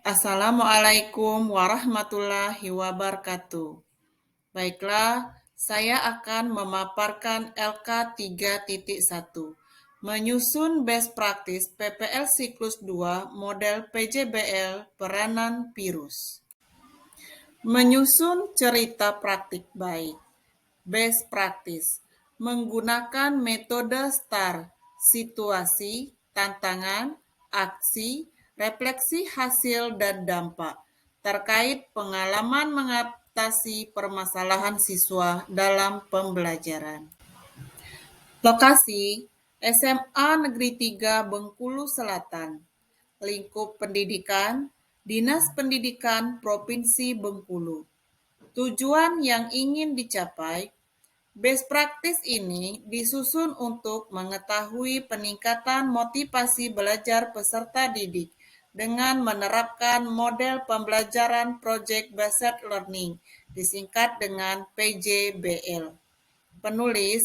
Assalamualaikum warahmatullahi wabarakatuh. Baiklah, saya akan memaparkan LK 3.1. Menyusun best practice PPL siklus 2 model PJBL peranan virus. Menyusun cerita praktik baik. Best practice menggunakan metode STAR, situasi, tantangan, aksi, refleksi hasil dan dampak terkait pengalaman mengatasi permasalahan siswa dalam pembelajaran. Lokasi SMA Negeri 3 Bengkulu Selatan. Lingkup pendidikan Dinas Pendidikan Provinsi Bengkulu. Tujuan yang ingin dicapai. Best practice ini disusun untuk mengetahui peningkatan motivasi belajar peserta didik dengan menerapkan model pembelajaran Project Based Learning, disingkat dengan PJBL. Penulis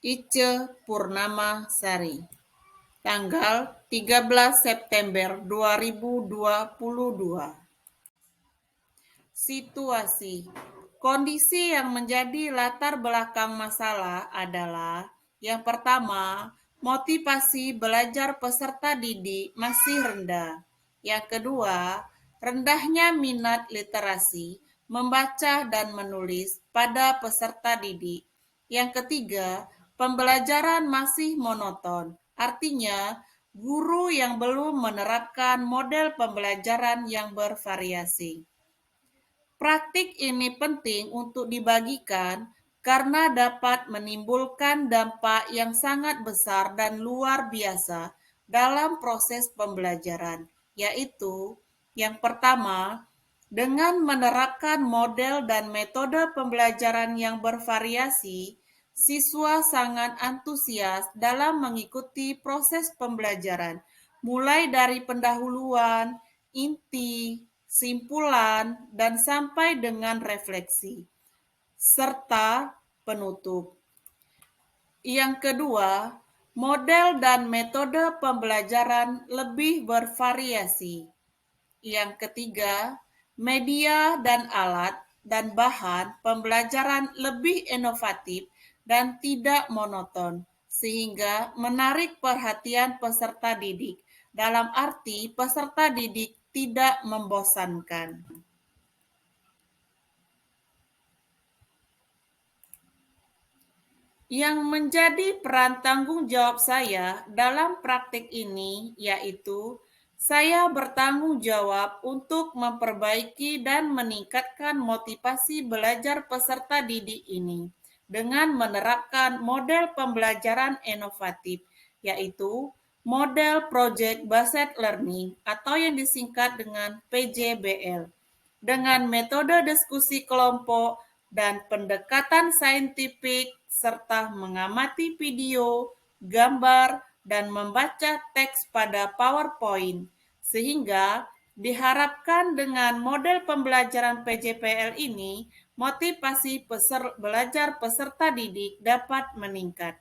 Ice Purnama Sari. Tanggal 13 September 2022. Situasi. Kondisi yang menjadi latar belakang masalah adalah yang pertama, motivasi belajar peserta didik masih rendah. Yang kedua, rendahnya minat literasi, membaca dan menulis pada peserta didik. Yang ketiga, pembelajaran masih monoton. Artinya, guru yang belum menerapkan model pembelajaran yang bervariasi. Praktik ini penting untuk dibagikan karena dapat menimbulkan dampak yang sangat besar dan luar biasa dalam proses pembelajaran, yaitu yang pertama, dengan menerapkan model dan metode pembelajaran yang bervariasi, siswa sangat antusias dalam mengikuti proses pembelajaran, mulai dari pendahuluan, inti, simpulan, dan sampai dengan refleksi, serta penutup. Yang kedua, model dan metode pembelajaran lebih bervariasi. Yang ketiga, media dan alat dan bahan pembelajaran lebih inovatif dan tidak monoton, sehingga menarik perhatian peserta didik, dalam arti peserta didik tidak membosankan. Yang menjadi peran tanggung jawab saya dalam praktik ini yaitu saya bertanggung jawab untuk memperbaiki dan meningkatkan motivasi belajar peserta didik ini dengan menerapkan model pembelajaran inovatif, yaitu model Project Based Learning atau yang disingkat dengan PJBL, dengan metode diskusi kelompok dan pendekatan saintifik serta mengamati video, gambar, dan membaca teks pada PowerPoint, sehingga diharapkan dengan model pembelajaran PJBL ini, motivasi belajar peserta didik dapat meningkat.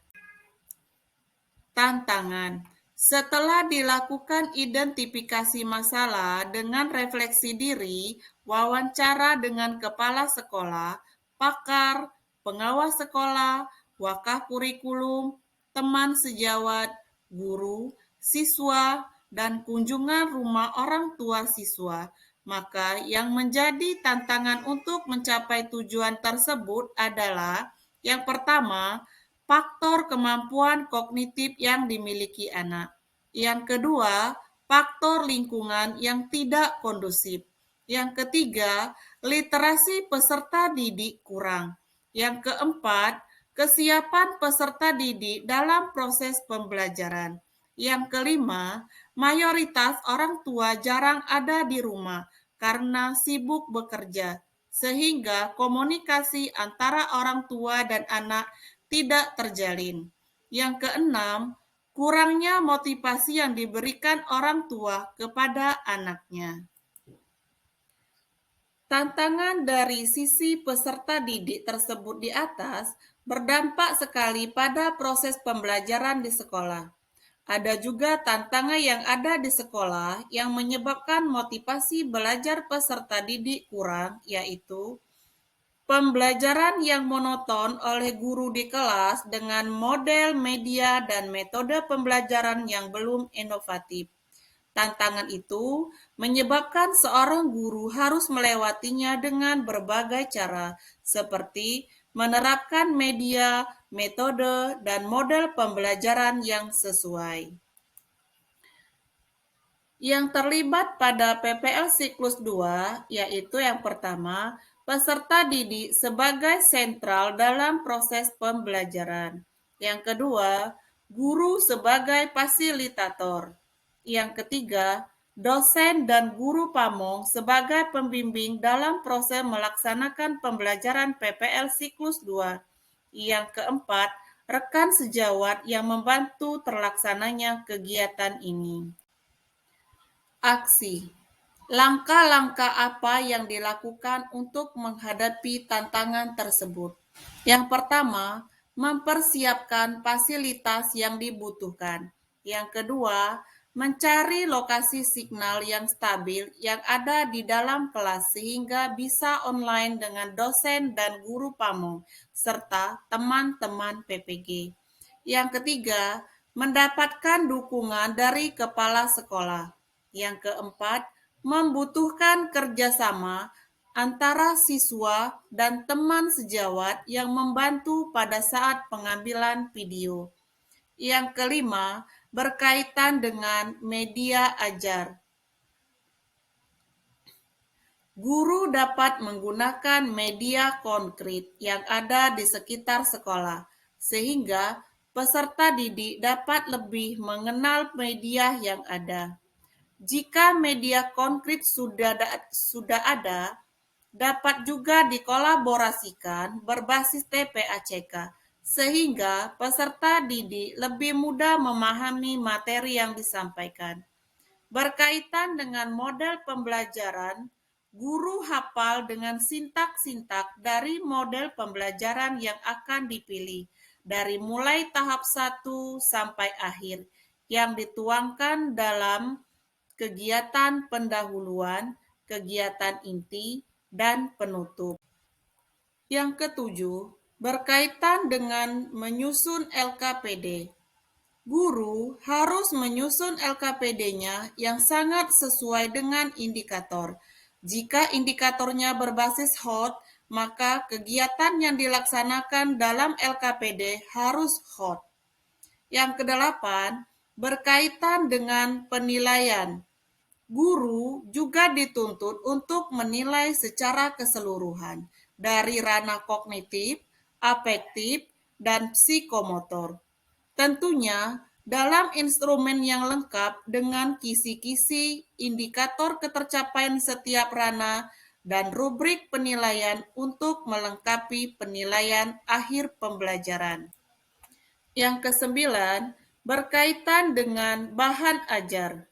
Tantangan. Setelah dilakukan identifikasi masalah dengan refleksi diri, wawancara dengan kepala sekolah, pakar, pengawas sekolah, wakaf kurikulum, teman sejawat, guru, siswa, dan kunjungan rumah orang tua siswa, maka yang menjadi tantangan untuk mencapai tujuan tersebut adalah yang pertama, faktor kemampuan kognitif yang dimiliki anak. Yang kedua, faktor lingkungan yang tidak kondusif. Yang ketiga, literasi peserta didik kurang. Yang keempat, kesiapan peserta didik dalam proses pembelajaran. Yang kelima, mayoritas orang tua jarang ada di rumah karena sibuk bekerja, sehingga komunikasi antara orang tua dan anak tidak terjalin. Yang keenam, kurangnya motivasi yang diberikan orang tua kepada anaknya. Tantangan dari sisi peserta didik tersebut di atas berdampak sekali pada proses pembelajaran di sekolah. Ada juga tantangan yang ada di sekolah yang menyebabkan motivasi belajar peserta didik kurang, yaitu pembelajaran yang monoton oleh guru di kelas dengan model media dan metode pembelajaran yang belum inovatif. Tantangan itu menyebabkan seorang guru harus melewatinya dengan berbagai cara, seperti menerapkan media, metode, dan model pembelajaran yang sesuai. Yang terlibat pada PPL siklus 2 yaitu yang pertama, peserta didik sebagai sentral dalam proses pembelajaran. Yang kedua, guru sebagai fasilitator. Yang ketiga, dosen dan guru pamong sebagai pembimbing dalam proses melaksanakan pembelajaran PPL siklus 2. Yang keempat, rekan sejawat yang membantu terlaksananya kegiatan ini. Aksi. Langkah-langkah apa yang dilakukan untuk menghadapi tantangan tersebut? Yang pertama, mempersiapkan fasilitas yang dibutuhkan. Yang kedua, mencari lokasi signal yang stabil yang ada di dalam kelas sehingga bisa online dengan dosen dan guru pamong serta teman-teman PPG. Yang ketiga, mendapatkan dukungan dari kepala sekolah. Yang keempat, membutuhkan kerjasama antara siswa dan teman sejawat yang membantu pada saat pengambilan video. Yang kelima, berkaitan dengan media ajar. Guru dapat menggunakan media konkret yang ada di sekitar sekolah, sehingga peserta didik dapat lebih mengenal media yang ada. Jika media konkret sudah ada, dapat juga dikolaborasikan berbasis TPACK, sehingga peserta didik lebih mudah memahami materi yang disampaikan. Berkaitan dengan model pembelajaran, guru hafal dengan sintak-sintak dari model pembelajaran yang akan dipilih, dari mulai tahap 1 sampai akhir, yang dituangkan dalam kegiatan pendahuluan, kegiatan inti, dan penutup. Yang ketujuh, berkaitan dengan menyusun LKPD. Guru harus menyusun LKPD-nya yang sangat sesuai dengan indikator. Jika indikatornya berbasis HOT, maka kegiatan yang dilaksanakan dalam LKPD harus HOT. Yang kedelapan, berkaitan dengan penilaian. Guru juga dituntut untuk menilai secara keseluruhan dari ranah kognitif, afektif, dan psikomotor. Tentunya dalam instrumen yang lengkap dengan kisi-kisi indikator ketercapaian setiap ranah dan rubrik penilaian untuk melengkapi penilaian akhir pembelajaran. Yang kesembilan, berkaitan dengan bahan ajar.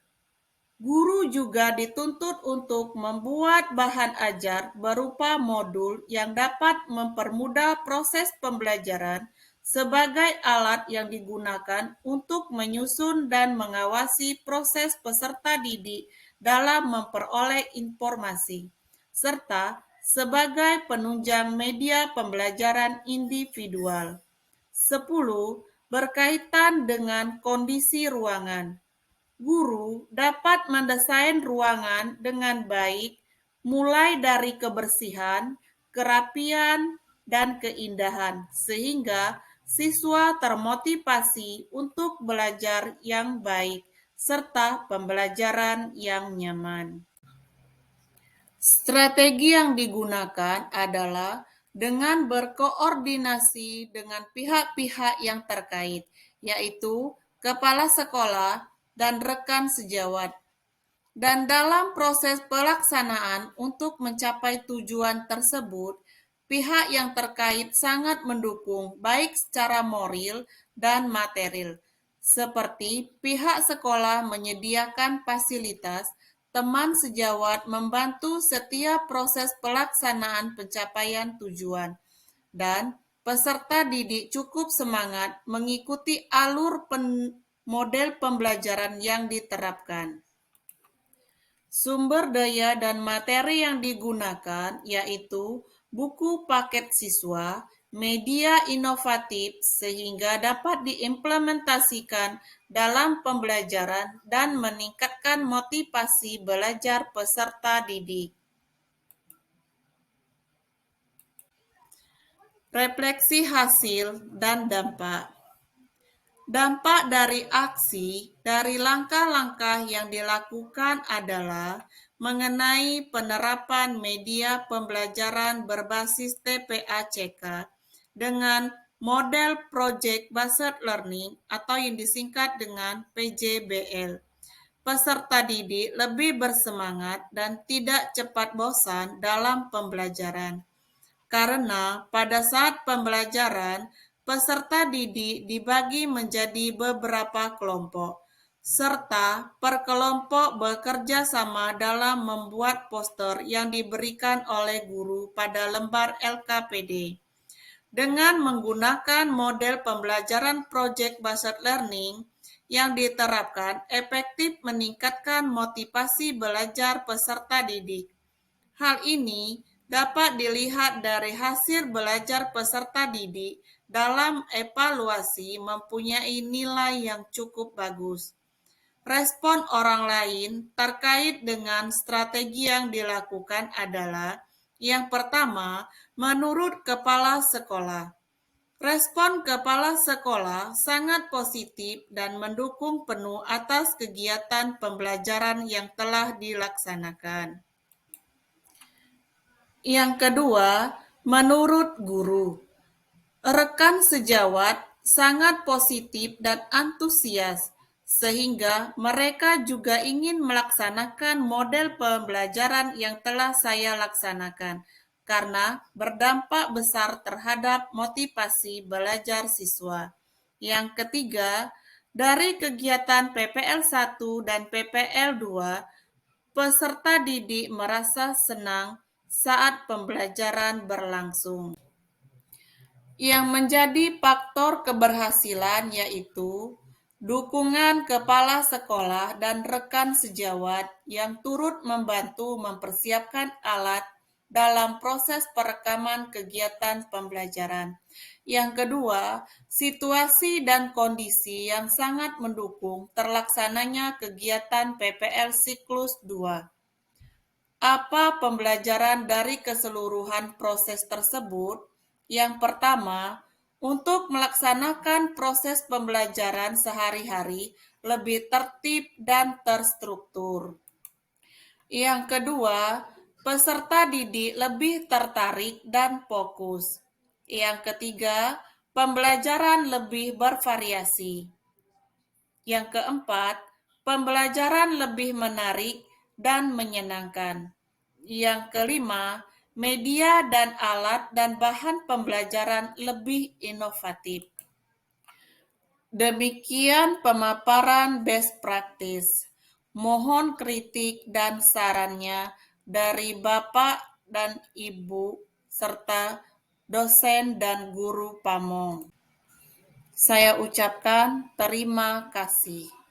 Guru juga dituntut untuk membuat bahan ajar berupa modul yang dapat mempermudah proses pembelajaran sebagai alat yang digunakan untuk menyusun dan mengawasi proses peserta didik dalam memperoleh informasi, serta sebagai penunjang media pembelajaran individual. 10. Berkaitan dengan kondisi ruangan. Guru dapat mendesain ruangan dengan baik, mulai dari kebersihan, kerapian, dan keindahan, sehingga siswa termotivasi untuk belajar yang baik, serta pembelajaran yang nyaman. Strategi yang digunakan adalah dengan berkoordinasi dengan pihak-pihak yang terkait, yaitu kepala sekolah dan rekan sejawat. Dan dalam proses pelaksanaan untuk mencapai tujuan tersebut, pihak yang terkait sangat mendukung baik secara moral dan material, seperti pihak sekolah menyediakan fasilitas, teman sejawat membantu setiap proses pelaksanaan pencapaian tujuan, dan peserta didik cukup semangat mengikuti alur model pembelajaran yang diterapkan. Sumber daya dan materi yang digunakan yaitu buku paket siswa, media inovatif sehingga dapat diimplementasikan dalam pembelajaran dan meningkatkan motivasi belajar peserta didik. Refleksi hasil dan dampak. Dampak dari aksi dari langkah-langkah yang dilakukan adalah mengenai penerapan media pembelajaran berbasis TPACK dengan model Project Based Learning atau yang disingkat dengan PJBL. Peserta didik lebih bersemangat dan tidak cepat bosan dalam pembelajaran. Karena pada saat pembelajaran, peserta didik dibagi menjadi beberapa kelompok, serta per kelompok bekerja sama dalam membuat poster yang diberikan oleh guru pada lembar LKPD. Dengan menggunakan model pembelajaran Project Based Learning yang diterapkan efektif meningkatkan motivasi belajar peserta didik. Hal ini dapat dilihat dari hasil belajar peserta didik dalam evaluasi mempunyai nilai yang cukup bagus. Respon orang lain terkait dengan strategi yang dilakukan adalah yang pertama, menurut kepala sekolah. Respon kepala sekolah sangat positif dan mendukung penuh atas kegiatan pembelajaran yang telah dilaksanakan. Yang kedua, menurut guru, rekan sejawat sangat positif dan antusias, sehingga mereka juga ingin melaksanakan model pembelajaran yang telah saya laksanakan, karena berdampak besar terhadap motivasi belajar siswa. Yang ketiga, dari kegiatan PPL 1 dan PPL 2, peserta didik merasa senang saat pembelajaran berlangsung. Yang menjadi faktor keberhasilan yaitu dukungan kepala sekolah dan rekan sejawat yang turut membantu mempersiapkan alat dalam proses perekaman kegiatan pembelajaran. Yang kedua, situasi dan kondisi yang sangat mendukung terlaksananya kegiatan PPL siklus 2. Apa pembelajaran dari keseluruhan proses tersebut? Yang pertama, untuk melaksanakan proses pembelajaran sehari-hari lebih tertib dan terstruktur. Yang kedua, peserta didik lebih tertarik dan fokus. Yang ketiga, pembelajaran lebih bervariasi. Yang keempat, pembelajaran lebih menarik dan menyenangkan. Yang kelima, media dan alat dan bahan pembelajaran lebih inovatif. Demikian pemaparan best practice. Mohon kritik dan sarannya dari Bapak dan Ibu serta dosen dan guru Pamong. Saya ucapkan terima kasih.